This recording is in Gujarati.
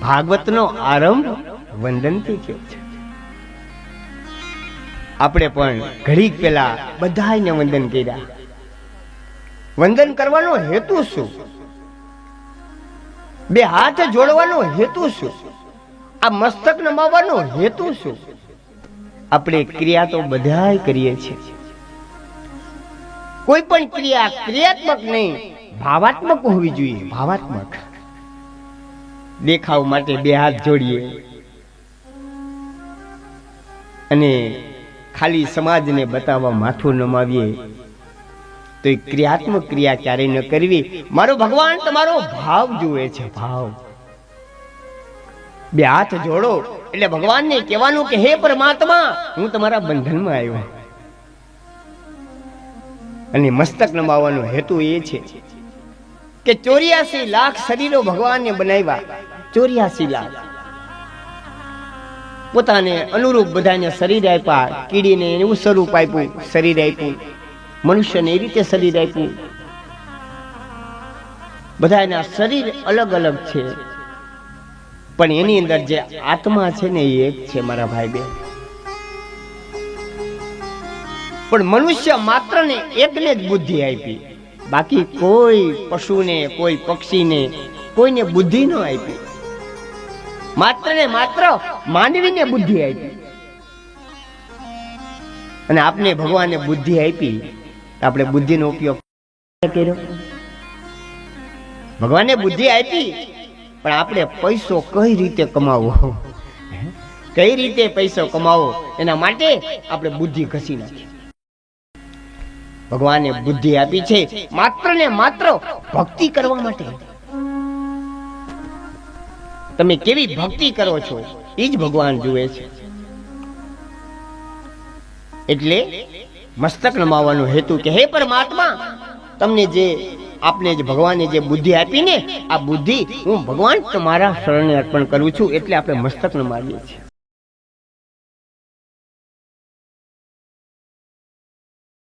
ભાગવતનો આરંભ વંદનથી થયો છે. આપણે પણ ઘડીક પહેલા બધાને વંદન કર્યા. વંદન કરવાનો હેતુ શું? બે હાથ જોડવાનો હેતુ શું? આ મસ્તક નમાવવાનો હેતુ શું? આપણે ક્રિયા તો બધાય કરીએ છીએ. કોઈ પણ ક્રિયા ક્રિયાત્મક નહીં, ભાવાત્મક હોવી જોઈએ. ભાવાત્મક. દેખાવ માટે બે હાથ જોડીએ અને ખાલી સમાજને બતાવવા માથું નમાવીએ તો એ ક્રિયાત્મક ક્રિયા ક્યારેય ન કરવી. મારો ભગવાન તમારો ભાવ જુએ છે. ભાવ. બે હાથ જોડો એટલે ભગવાનને કહેવાનું કે હે પરમાત્મા, હું તમારા બંધનમાં આવ્યો. અને મસ્તક નમાવવાનો હેતુ એ છે કે 84 લાખ શરીરો ભગવાનને બનાવ્યા. 84 લાખ પોતાને અનુરૂપ બધાને શરીર આપ્યા. કીડીને એવું સ્વરૂપ આપ્યું, શરીર આપ્યું. મનુષ્યને એ રીતે શરીર આપ્યું. બધાના શરીર અલગ અલગ છે, પણ એની અંદર જે આત્મા છે ને એ એક છે મારા ભાઈ બહેન. પણ મનુષ્ય માત્ર ને એકને જ બુદ્ધિ આપી. બાકી કોઈ પશુને, કોઈ પક્ષીને, કોઈને બુદ્ધિ ન આપી. માત્ર ને માત્ર માનવીને બુદ્ધિ આપી. અને આપને ભગવાને બુદ્ધિ આપી, આપણે બુદ્ધિનો ઉપયોગ કર્યો. ભગવાને બુદ્ધિ આપી, પણ આપણે પૈસો કઈ રીતે કમાવો, કઈ રીતે પૈસો કમાવો, એના માટે આપણે બુદ્ધિ ઘસી નાખી. ભગવાને બુદ્ધિ આપી છે માત્ર ને માત્ર ભક્તિ કરવા માટે. તમે કેવી ભક્તિ કરો છો એ જ ભગવાન જુએ છે. એટલે મસ્તક નમાવવાનો હેતુ કે હે પરમાત્મા, તમને જે આપને જે ભગવાને જે બુદ્ધિ આપી ને, આ બુદ્ધિ હું ભગવાન તમારા શરણે અર્પણ કરું છું. એટલે આપણે મસ્તક નમાવીએ છીએ.